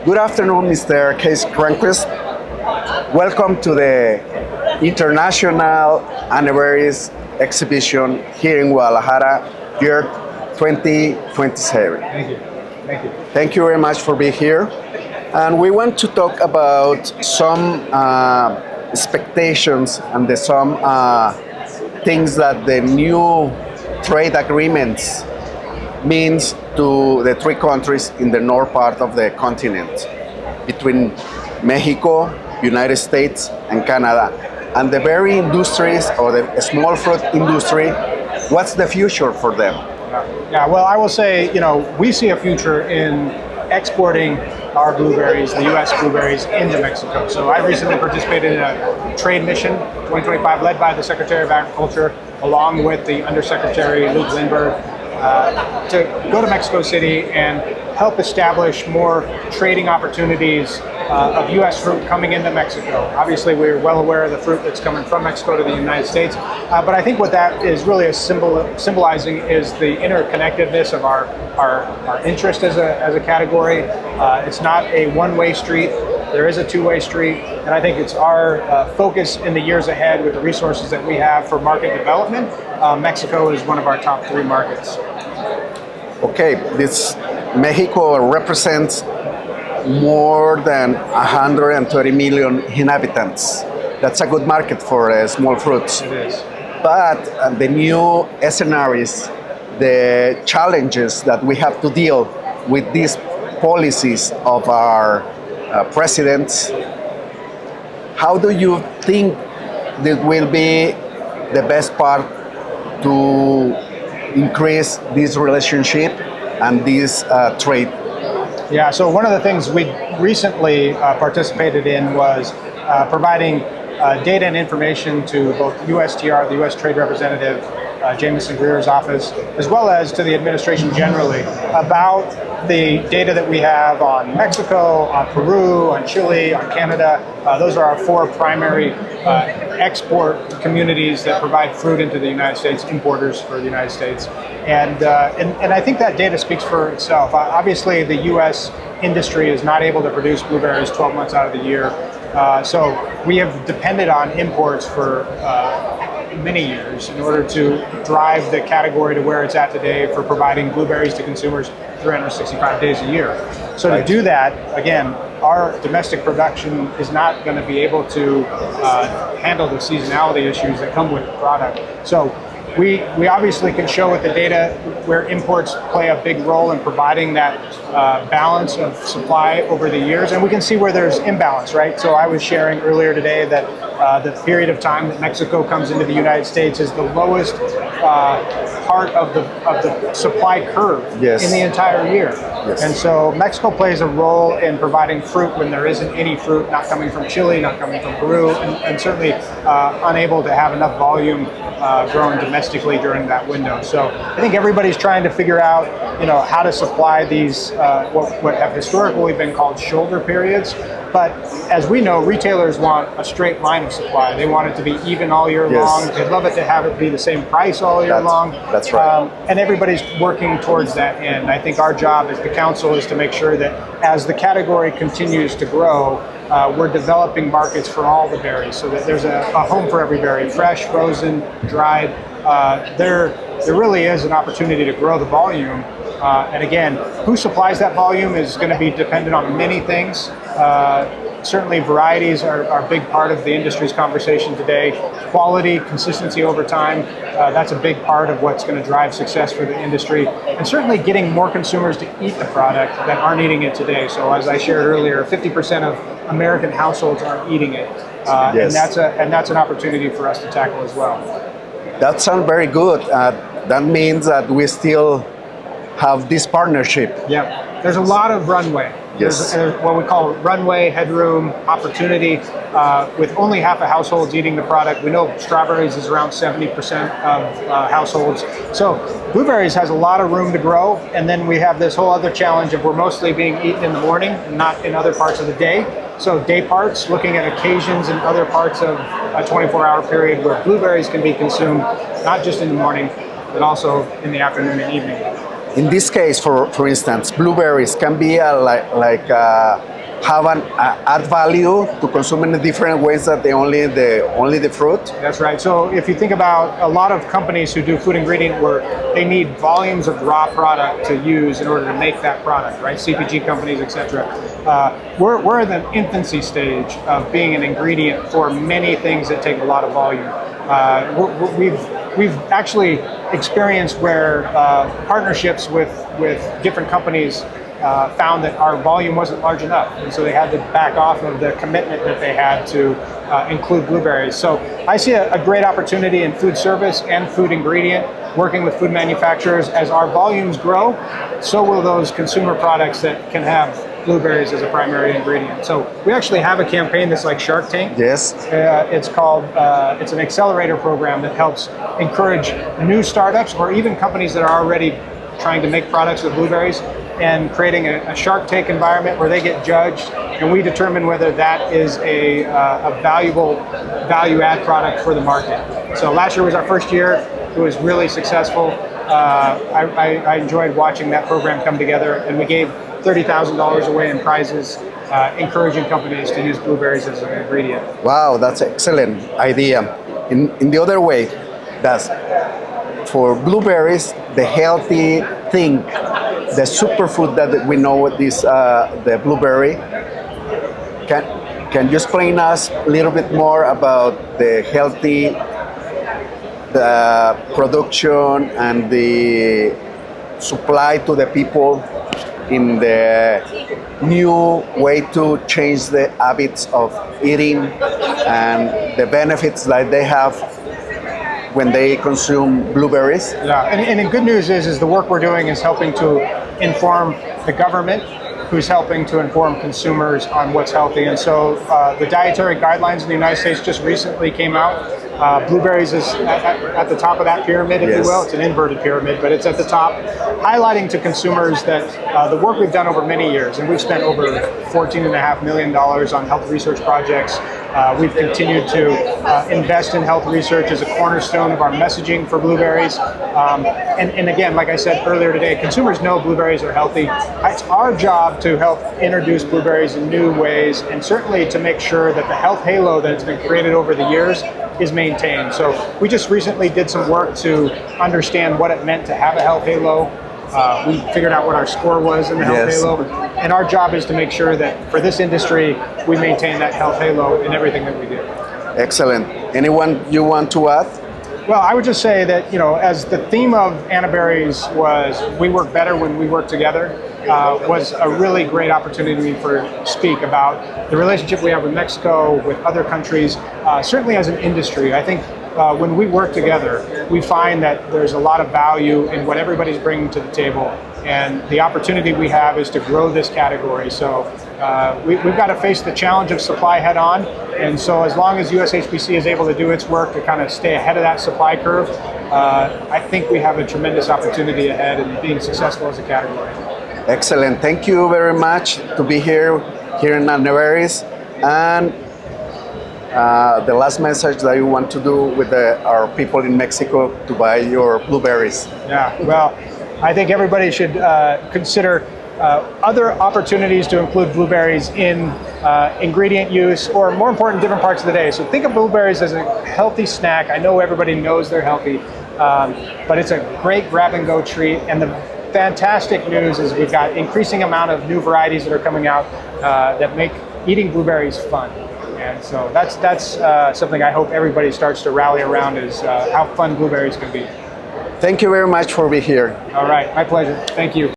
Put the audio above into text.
Good afternoon, Mr. Kasey Cronquist. Welcome to the International Aneberries exhibition here in Guadalajara, year 2027. Thank you. Thank you. Thank you very much for being here. And we want to talk about some expectations and some things that the new trade agreements means to the three countries in the north part of the continent, between Mexico, United States, and Canada. And the berry industries, or the small fruit industry, what's the future for them? Yeah, well, I will say, we see a future in exporting our blueberries, the US blueberries, into Mexico. So I recently participated in a trade mission, 2025, led by the Secretary of Agriculture, along with the Undersecretary Luke Lindbergh, to go to Mexico City and help establish more trading opportunities of US fruit coming into Mexico. Obviously, we're well aware of the fruit that's coming from Mexico to the United States, but I think what that is really symbolizing is the interconnectedness of our interest as a category. It's not a one-way street. There is a two-way street, and I think it's our focus in the years ahead with the resources that we have for market development. Mexico is one of our top three markets. Okay, this Mexico represents more than 130 million inhabitants. That's a good market for small fruits. It is. But the new scenarios, the challenges that we have to deal with these policies of our presidents, how do you think that will be the best part to increase this relationship and this trade? Yeah, so one of the things we recently participated in was providing data and information to both USTR, the U.S. Trade Representative, Jameson Greer's office, as well as to the administration generally, about the data that we have on Mexico, on Peru, on Chile, on Canada. Those are our four primary export communities that provide fruit into the United States, importers for the United States. And I think that data speaks for itself. Obviously, the U.S. industry is not able to produce blueberries 12 months out of the year. So we have depended on imports for many years in order to drive the category to where it's at today for providing blueberries to consumers 365 days a year. So to do that, again, our domestic production is not going to be able to handle the seasonality issues that come with the product. So we obviously can show with the data where imports play a big role in providing that balance of supply over the years, and we can see where there's imbalance, right? So I was sharing earlier today that the period of time that Mexico comes into the United States is the lowest part of the supply curve in the entire year. Yes. And so Mexico plays a role in providing fruit when there isn't any fruit, not coming from Chile, not coming from Peru, and certainly unable to have enough volume grown domestically during that window. So I think everybody's trying to figure out, how to supply these what have historically been called shoulder periods. But as we know, retailers want a straight line of supply. They want it to be even all year long. They'd love it to have it be the same price all year long. That's right. And everybody's working towards that end. I think our job as the council is to make sure that as the category continues to grow, we're developing markets for all the berries so that there's a home for every berry, fresh, frozen, dried. There really is an opportunity to grow the volume. And again, who supplies that volume is going to be dependent on many things. Certainly varieties are a big part of the industry's conversation today. Quality, consistency over time, that's a big part of what's going to drive success for the industry. And certainly getting more consumers to eat the product that aren't eating it today. So as I shared earlier, 50% of American households aren't eating it. And that's an opportunity for us to tackle as well. That sounds very good. That means that we still have this partnership. Yeah, there's a lot of runway. Yes. There's what we call runway, headroom, opportunity. With only half of households eating the product, we know strawberries is around 70% of households. So blueberries has a lot of room to grow, and then we have this whole other challenge of we're mostly being eaten in the morning and not in other parts of the day. So day parts, looking at occasions and other parts of a 24-hour period where blueberries can be consumed, not just in the morning, but also in the afternoon and evening. In this case, for instance, blueberries can be have an add value to consume in different ways that only the fruit. That's right. So if you think about a lot of companies who do food ingredient work, they need volumes of raw product to use in order to make that product, right? CPG companies, etc. We're in the infancy stage of being an ingredient for many things that take a lot of volume. We've actually experienced where partnerships with different companies found that our volume wasn't large enough, and so they had to back off of the commitment that they had to include blueberries. So I see a great opportunity in food service and food ingredient, working with food manufacturers. As our volumes grow, so will those consumer products that can have blueberries as a primary ingredient. So we actually have a campaign that's like Shark Tank. Yes. It's called, it's an accelerator program that helps encourage new startups or even companies that are already trying to make products with blueberries, and creating a Shark Tank environment where they get judged, and we determine whether that is a valuable value-add product for the market. So last year was our first year. It was really successful. I enjoyed watching that program come together, and we gave $30,000 away in prizes, encouraging companies to use blueberries as an ingredient. Wow, that's an excellent idea. In the other way, that's for blueberries, the healthy thing, the superfood that we know is the blueberry. Can you explain us a little bit more about the healthy, the production and the supply to the people in the new way to change the habits of eating and the benefits that they have when they consume blueberries? Yeah, and the good news is the work we're doing is helping to inform the government, who's helping to inform consumers on what's healthy. And so the dietary guidelines in the United States just recently came out. Blueberries is at the top of that pyramid, if Yes. you will. It's an inverted pyramid, but it's at the top, highlighting to consumers that the work we've done over many years, and we've spent over $14.5 million on health research projects. We've continued to invest in health research as a cornerstone of our messaging for blueberries. And again, like I said earlier today, consumers know blueberries are healthy. It's our job to help introduce blueberries in new ways, and certainly to make sure that the health halo that's been created over the years is maintained. So we just recently did some work to understand what it meant to have a health halo. We figured out what our score was in the health Yes. halo, and our job is to make sure that for this industry, we maintain that health halo in everything that we do. Excellent. Anyone you want to add? Well, I would just say that, you know, as the theme of Aneberries was "We work better when we work together," was a really great opportunity for speak about the relationship we have with Mexico, with other countries, certainly as an industry. I think when we work together, we find that there's a lot of value in what everybody's bringing to the table, and the opportunity we have is to grow this category. So we've got to face the challenge of supply head on, and so as long as USHBC is able to do its work to kind of stay ahead of that supply curve, I think we have a tremendous opportunity ahead in being successful as a category. Excellent. Thank you very much to be here in Aneberries. And the last message that you want to do with our people in Mexico to buy your blueberries. Yeah, well, I think everybody should consider other opportunities to include blueberries in ingredient use, or more important, different parts of the day. So think of blueberries as a healthy snack. I know everybody knows they're healthy, but it's a great grab-and-go treat. And the fantastic news is we've got increasing amount of new varieties that are coming out that make eating blueberries fun. And so that's something I hope everybody starts to rally around, is how fun blueberries can be. Thank you very much for being here. All right, my pleasure. Thank you.